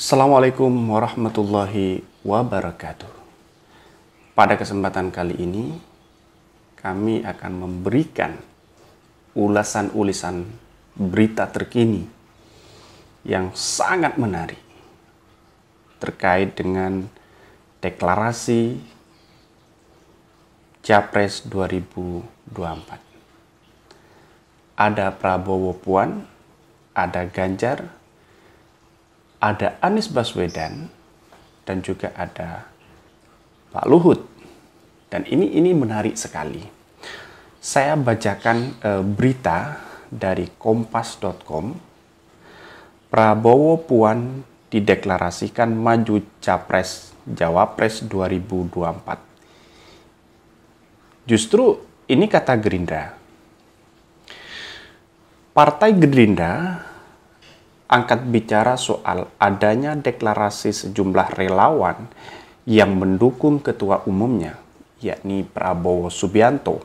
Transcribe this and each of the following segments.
Assalamualaikum warahmatullahi wabarakatuh. Pada kesempatan kali ini, kami akan memberikan ulasan-ulisan berita terkini yang sangat menarik terkait dengan deklarasi Capres 2024. Ada Prabowo Puan, ada Ganjar, ada Anies Baswedan, dan juga ada Pak Luhut. Dan ini menarik sekali. Saya bacakan berita dari kompas.com. Prabowo Puan dideklarasikan maju Capres Jawapres 2024. Justru ini kata Gerindra. Partai Gerindra angkat bicara soal adanya deklarasi sejumlah relawan yang mendukung ketua umumnya, yakni Prabowo Subianto,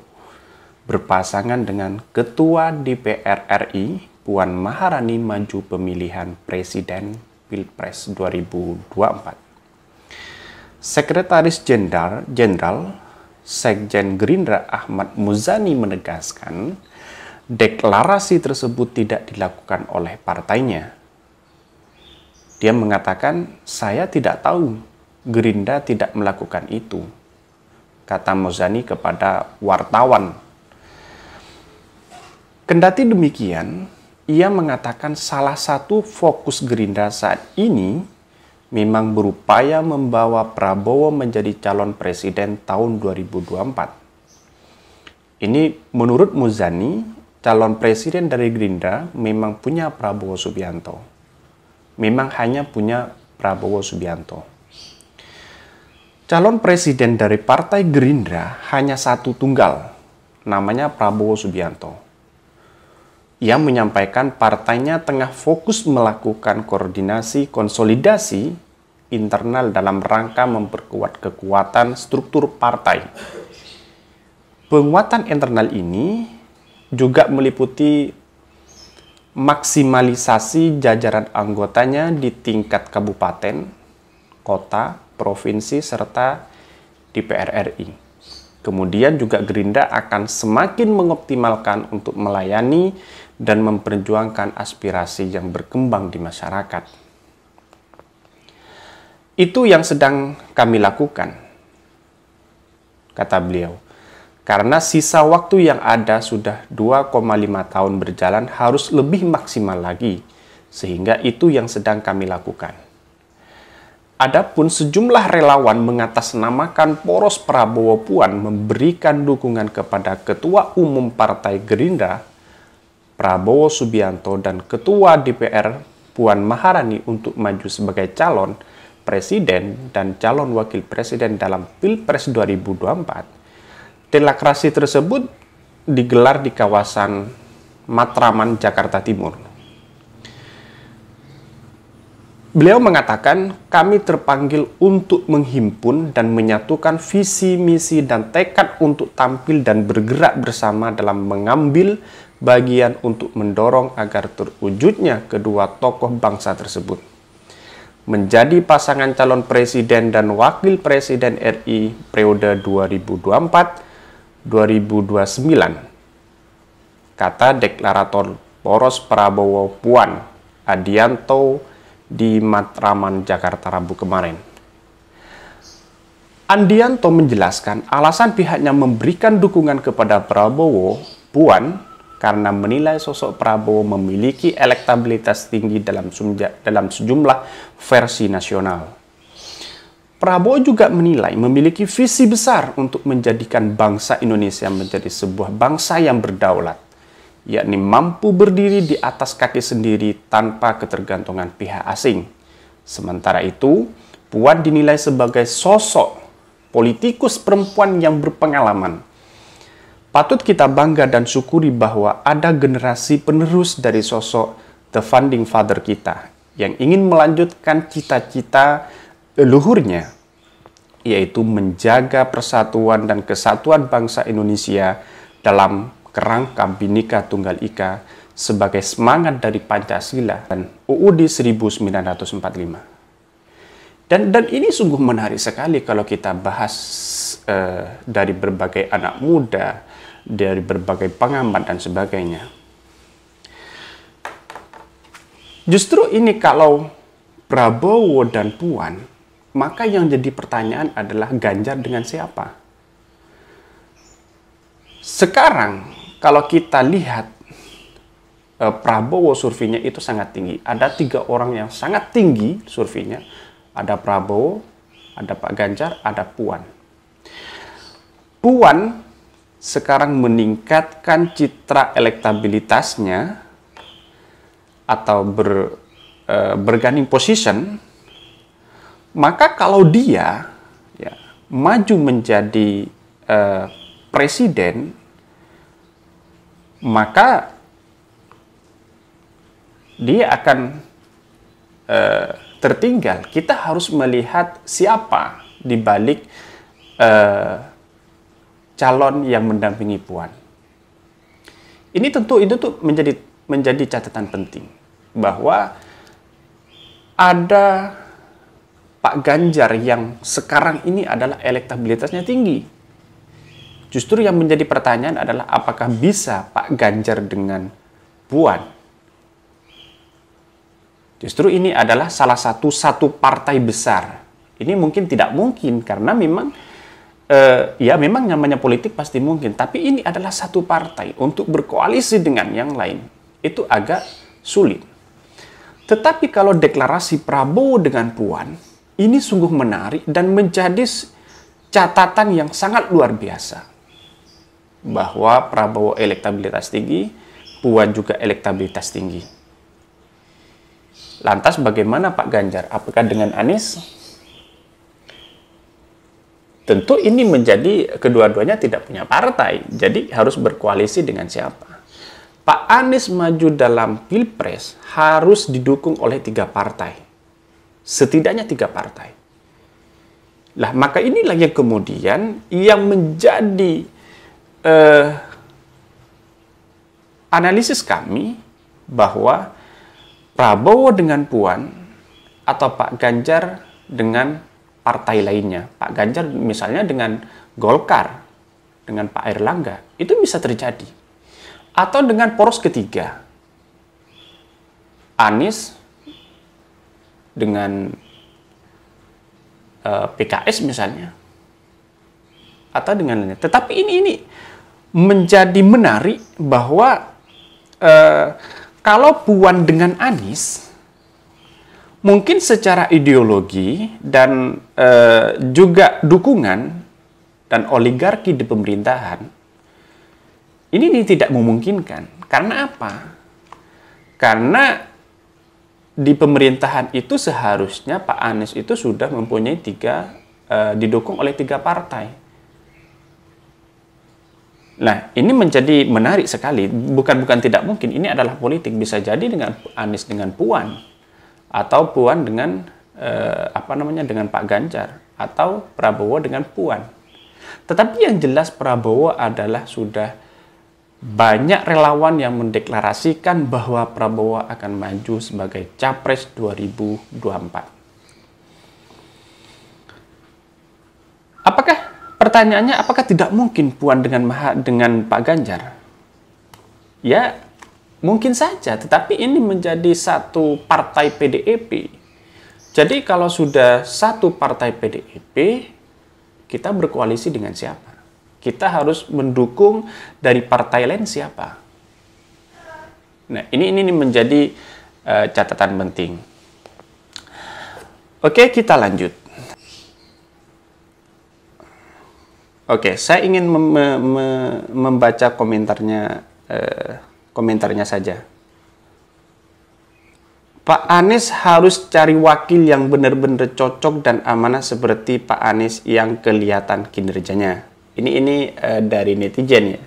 berpasangan dengan Ketua DPR RI Puan Maharani maju pemilihan Presiden Pilpres 2024. Sekretaris Jenderal Sekjen Gerindra Ahmad Muzani menegaskan, deklarasi tersebut tidak dilakukan oleh partainya. Dia mengatakan, saya tidak tahu, Gerindra tidak melakukan itu, kata Muzani kepada wartawan. Kendati demikian, ia mengatakan salah satu fokus Gerindra saat ini memang berupaya membawa Prabowo menjadi calon presiden tahun 2024. Ini menurut Muzani, calon presiden dari Gerindra memang punya Prabowo Subianto. Memang hanya punya Prabowo Subianto. Calon presiden dari Partai Gerindra hanya satu tunggal, namanya Prabowo Subianto. Ia menyampaikan partainya tengah fokus melakukan koordinasi konsolidasi internal dalam rangka memperkuat kekuatan struktur partai. Penguatan internal ini juga meliputi maksimalisasi jajaran anggotanya di tingkat kabupaten, kota, provinsi, serta DPR RI. Kemudian juga Gerindra akan semakin mengoptimalkan untuk melayani dan memperjuangkan aspirasi yang berkembang di masyarakat. Itu yang sedang kami lakukan, kata beliau. Karena sisa waktu yang ada sudah 2,5 tahun berjalan harus lebih maksimal lagi, sehingga itu yang sedang kami lakukan. Adapun sejumlah relawan mengatasnamakan poros Prabowo Puan memberikan dukungan kepada Ketua Umum Partai Gerindra, Prabowo Subianto, dan Ketua DPR Puan Maharani untuk maju sebagai calon presiden dan calon wakil presiden dalam Pilpres 2024. Deklarasi tersebut digelar di kawasan Matraman, Jakarta Timur. Beliau mengatakan, kami terpanggil untuk menghimpun dan menyatukan visi, misi, dan tekad untuk tampil dan bergerak bersama dalam mengambil bagian untuk mendorong agar terwujudnya kedua tokoh bangsa tersebut menjadi pasangan calon presiden dan wakil presiden RI periode 2024-2029, kata deklarator poros Prabowo Puan Adianto di Matraman, Jakarta Rabu kemarin. Adianto menjelaskan alasan pihaknya memberikan dukungan kepada Prabowo Puan karena menilai sosok Prabowo memiliki elektabilitas tinggi dalam sejumlah versi nasional. Prabowo juga menilai memiliki visi besar untuk menjadikan bangsa Indonesia menjadi sebuah bangsa yang berdaulat, yakni mampu berdiri di atas kaki sendiri tanpa ketergantungan pihak asing. Sementara itu, Puan dinilai sebagai sosok politikus perempuan yang berpengalaman. Patut kita bangga dan syukuri bahwa ada generasi penerus dari sosok the founding father kita yang ingin melanjutkan cita-cita leluhurnya, yaitu menjaga persatuan dan kesatuan bangsa Indonesia dalam kerangka Bhinneka Tunggal Ika sebagai semangat dari Pancasila dan UUD 1945. Dan ini sungguh menarik sekali kalau kita bahas dari berbagai anak muda, dari berbagai pengamat dan sebagainya. Justru ini kalau Prabowo dan Puan, maka yang jadi pertanyaan adalah Ganjar dengan siapa? Sekarang kalau kita lihat Prabowo surveinya itu sangat tinggi. Ada 3 orang yang sangat tinggi surveinya. Ada Prabowo, ada Pak Ganjar, ada Puan. Puan sekarang meningkatkan citra elektabilitasnya atau bergaining position, maka kalau dia ya, maju menjadi presiden, maka dia akan tertinggal. Kita harus melihat siapa di balik calon yang mendampingi Puan. Ini tentu itu tuh menjadi catatan penting bahwa ada Pak Ganjar yang sekarang ini adalah elektabilitasnya tinggi. Justru yang menjadi pertanyaan adalah apakah bisa Pak Ganjar dengan Puan? Justru ini adalah salah satu partai besar. Ini mungkin tidak mungkin karena memang ya memang namanya politik pasti mungkin, tapi ini adalah satu partai untuk berkoalisi dengan yang lain itu agak sulit. Tetapi kalau deklarasi Prabowo dengan Puan ini sungguh menarik dan menjadi catatan yang sangat luar biasa bahwa Prabowo elektabilitas tinggi, Puan juga elektabilitas tinggi. Lantas bagaimana Pak Ganjar? Apakah dengan Anies? Tentu ini menjadi kedua-duanya tidak punya partai, jadi harus berkoalisi dengan siapa. Pak Anies maju dalam Pilpres harus didukung oleh 3 partai. Setidaknya 3 partai. Lah, maka inilah yang kemudian yang menjadi analisis kami bahwa Prabowo dengan Puan atau Pak Ganjar dengan partai lainnya. Pak Ganjar misalnya dengan Golkar, dengan Pak Airlangga, itu bisa terjadi. Atau dengan poros ketiga, Anies dengan PKS misalnya, atau dengan lainnya. Tetapi ini menjadi menarik bahwa kalau Puan dengan Anies, mungkin secara ideologi dan juga dukungan dan oligarki di pemerintahan, ini tidak memungkinkan. Karena apa? Karena di pemerintahan itu seharusnya Pak Anies itu sudah mempunyai didukung oleh 3 partai. Nah, ini menjadi menarik sekali. Bukan tidak mungkin. Ini adalah politik. Bisa jadi dengan Anies dengan Puan, atau Puan dengan dengan Pak Ganjar, atau Prabowo dengan Puan. Tetapi yang jelas Prabowo adalah sudah banyak relawan yang mendeklarasikan bahwa Prabowo akan maju sebagai Capres 2024. Pertanyaannya, apakah tidak mungkin Puan dengan Pak Ganjar? Ya, mungkin saja, tetapi ini menjadi satu partai PDIP. Jadi kalau sudah satu partai PDIP, kita berkoalisi dengan siapa? Kita harus mendukung dari partai lain siapa? Nah, ini menjadi catatan penting. Oke, kita lanjut. Oke, saya ingin membaca komentarnya saja. Pak Anies harus cari wakil yang benar-benar cocok dan amanah seperti Pak Anies yang kelihatan kinerjanya. Ini dari netizen ya.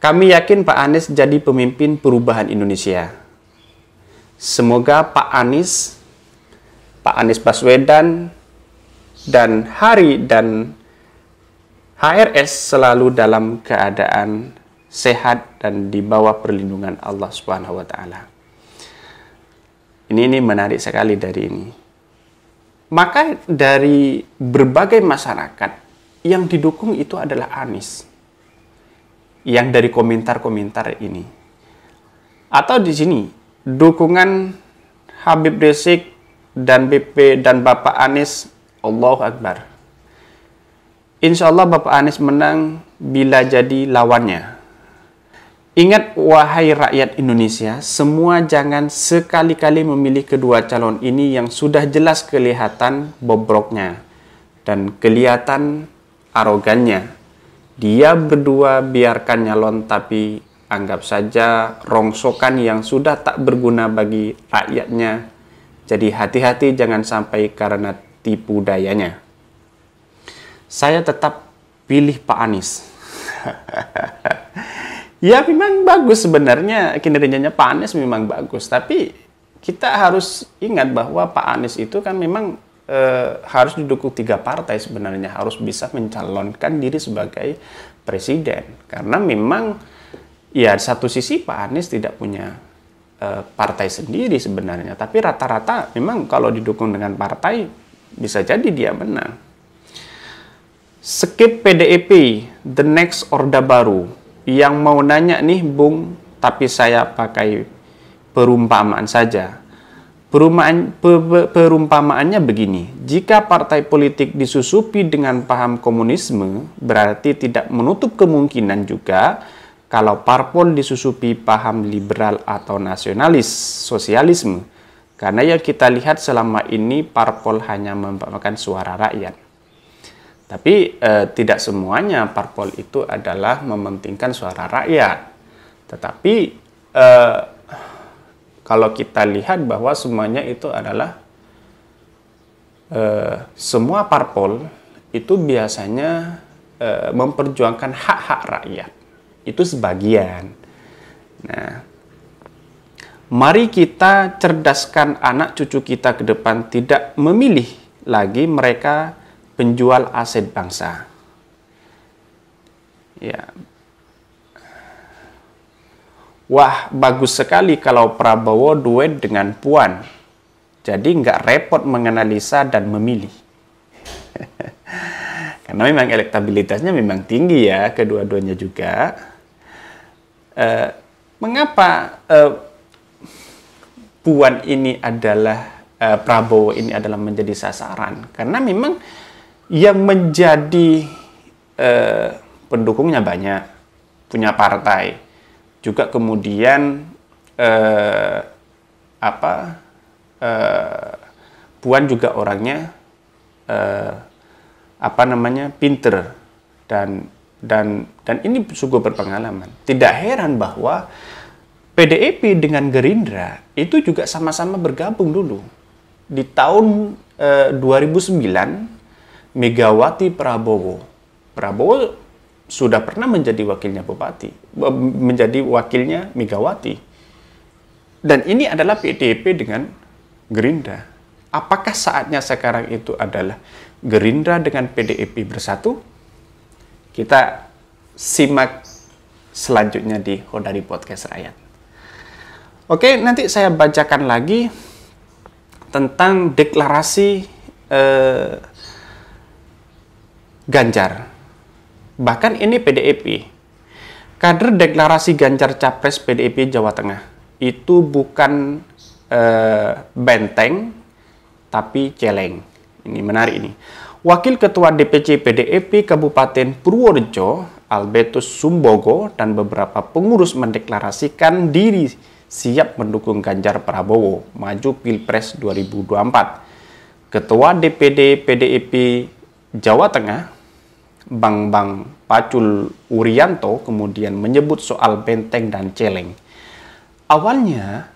Kami yakin Pak Anies jadi pemimpin perubahan Indonesia. Semoga Pak Anies Baswedan, dan Hari dan HRS selalu dalam keadaan sehat dan di bawah perlindungan Allah Subhanahu wa taala. Ini menarik sekali dari ini. Maka dari berbagai masyarakat yang didukung itu adalah Anies. Yang dari komentar-komentar ini. Atau di sini, dukungan Habib Rizik dan BP dan Bapak Anies, Allahu Akbar. Insya Allah Bapak Anies menang bila jadi lawannya. Ingat wahai rakyat Indonesia, semua jangan sekali-kali memilih kedua calon ini yang sudah jelas kelihatan bobroknya dan kelihatan arogannya. Dia berdua biarkan nyalon tapi anggap saja rongsokan yang sudah tak berguna bagi rakyatnya. Jadi hati-hati jangan sampai karena tipu dayanya. Saya tetap pilih Pak Anies. Ya memang bagus sebenarnya, kinerjanya Pak Anies memang bagus. Tapi kita harus ingat bahwa Pak Anies itu kan memang harus didukung 3 partai sebenarnya. Harus bisa mencalonkan diri sebagai presiden. Karena memang ya satu sisi Pak Anies tidak punya partai sendiri sebenarnya. Tapi rata-rata memang kalau didukung dengan partai bisa jadi dia menang. Skip PDIP, the next Orde Baru. Yang mau nanya nih Bung, tapi saya pakai perumpamaan saja. Perumpamaannya begini, jika partai politik disusupi dengan paham komunisme, berarti tidak menutup kemungkinan juga kalau parpol disusupi paham liberal atau nasionalis, sosialisme. Karena yang kita lihat selama ini parpol hanya membawakan suara rakyat. Tapi tidak semuanya parpol itu adalah mementingkan suara rakyat. Tetapi kalau kita lihat bahwa semuanya itu adalah semua parpol itu biasanya memperjuangkan hak-hak rakyat. Itu sebagian. Nah, mari kita cerdaskan anak cucu kita ke depan tidak memilih lagi mereka penjual aset bangsa. Ya. Wah, bagus sekali kalau Prabowo duet dengan Puan. Jadi nggak repot menganalisa dan memilih. Karena memang elektabilitasnya memang tinggi ya, kedua-duanya juga. Mengapa Puan ini adalah, Prabowo ini adalah menjadi sasaran? Karena memang yang menjadi pendukungnya banyak, punya partai, juga kemudian Puan juga orangnya pinter dan ini sungguh berpengalaman. Tidak heran bahwa PDIP dengan Gerindra itu juga sama-sama bergabung dulu di tahun 2009. Megawati Prabowo sudah pernah menjadi wakilnya Bupati, menjadi wakilnya Megawati. Dan ini adalah PDIP dengan Gerindra. Apakah saatnya sekarang itu adalah Gerindra dengan PDIP bersatu? Kita simak selanjutnya di Hodari Podcast Rakyat. Oke, nanti saya bacakan lagi tentang deklarasi Ganjar. Bahkan ini PDIP. Kader deklarasi Ganjar Capres PDIP Jawa Tengah. Itu bukan benteng, tapi celeng. Ini menarik ini. Wakil Ketua DPC PDIP Kabupaten Purworejo, Albertus Sumbogo, dan beberapa pengurus mendeklarasikan diri siap mendukung Ganjar Prabowo maju Pilpres 2024. Ketua DPD PDIP Jawa Tengah, Bang Pacul Urianto, kemudian menyebut soal benteng dan celeng. Awalnya,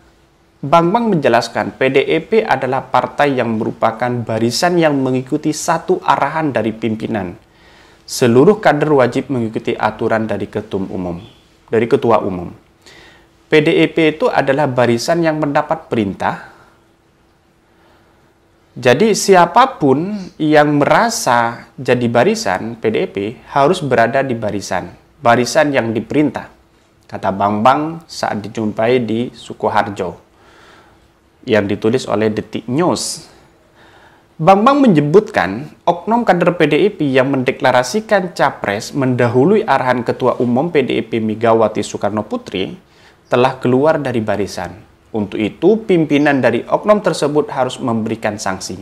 Bang menjelaskan PDIP adalah partai yang merupakan barisan yang mengikuti satu arahan dari pimpinan. Seluruh kader wajib mengikuti aturan dari ketua umum. PDIP itu adalah barisan yang mendapat perintah. Jadi siapapun yang merasa jadi barisan PDIP harus berada di barisan yang diperintah, kata Bang saat dijumpai di Sukoharjo, yang ditulis oleh Detik News. Bambang menyebutkan oknum kader PDIP yang mendeklarasikan capres mendahului arahan Ketua Umum PDIP Megawati Soekarno Putri telah keluar dari barisan. Untuk itu, pimpinan dari oknum tersebut harus memberikan sanksi.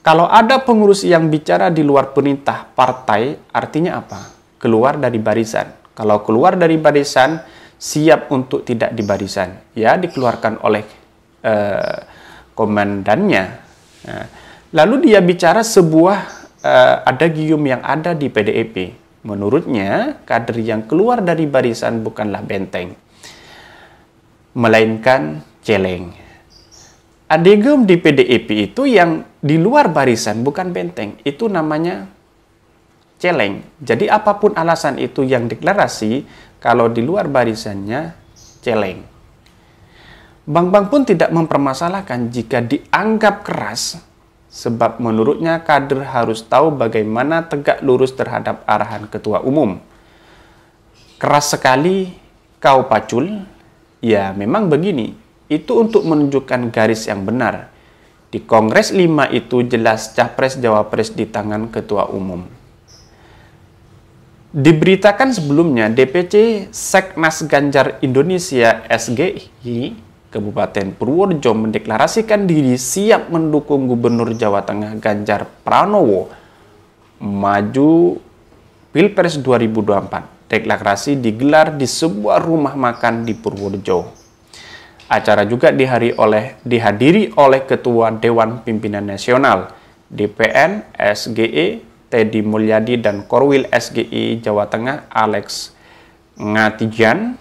Kalau ada pengurus yang bicara di luar perintah partai, artinya apa? Keluar dari barisan. Kalau keluar dari barisan, siap untuk tidak di barisan. Ya, dikeluarkan oleh komandannya. Nah, lalu dia bicara sebuah adagium yang ada di PDIP. Menurutnya, kader yang keluar dari barisan bukanlah benteng, melainkan celeng. Adagium di PDIP itu yang di luar barisan bukan benteng, itu namanya celeng. Jadi apapun alasan itu yang deklarasi, kalau di luar barisannya celeng. Bambang pun tidak mempermasalahkan jika dianggap keras, sebab menurutnya kader harus tahu bagaimana tegak lurus terhadap arahan Ketua Umum. Keras sekali kau pacul. Ya, memang begini. Itu untuk menunjukkan garis yang benar. Di Kongres 5 itu jelas Capres-Jawapres di tangan Ketua Umum. Diberitakan sebelumnya, DPC Seknas Ganjar Indonesia SGI Kabupaten Purworejo mendeklarasikan diri siap mendukung Gubernur Jawa Tengah Ganjar Pranowo maju Pilpres 2024. Deklarasi digelar di sebuah rumah makan di Purworejo. Acara juga dihadiri oleh Ketua Dewan Pimpinan Nasional DPN SGE Teddy Mulyadi dan Korwil SGI Jawa Tengah Alex Ngatijan.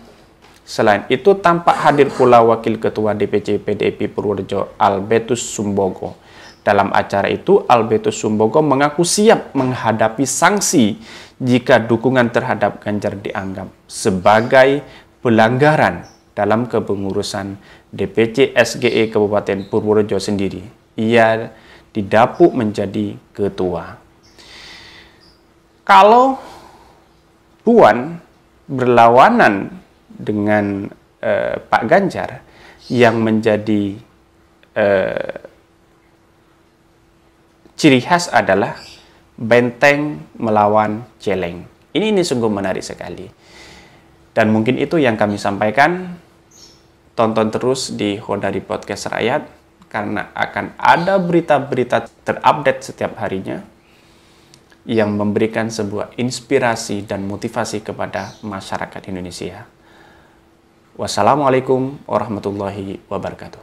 Selain itu tampak hadir pula Wakil Ketua DPC PDIP Purworejo Albertus Sumbogo. Dalam acara itu, Albertus Sumbogo mengaku siap menghadapi sanksi jika dukungan terhadap Ganjar dianggap sebagai pelanggaran dalam kepengurusan DPC SGE Kabupaten Purworejo sendiri. Ia didapuk menjadi ketua. Kalau Puan berlawanan dengan Pak Ganjar yang menjadi ciri khas adalah benteng melawan celeng. Ini sungguh menarik sekali. Dan mungkin itu yang kami sampaikan. Tonton terus di Hodari Podcast Rakyat, karena akan ada berita-berita terupdate setiap harinya yang memberikan sebuah inspirasi dan motivasi kepada masyarakat Indonesia. Wassalamualaikum warahmatullahi wabarakatuh.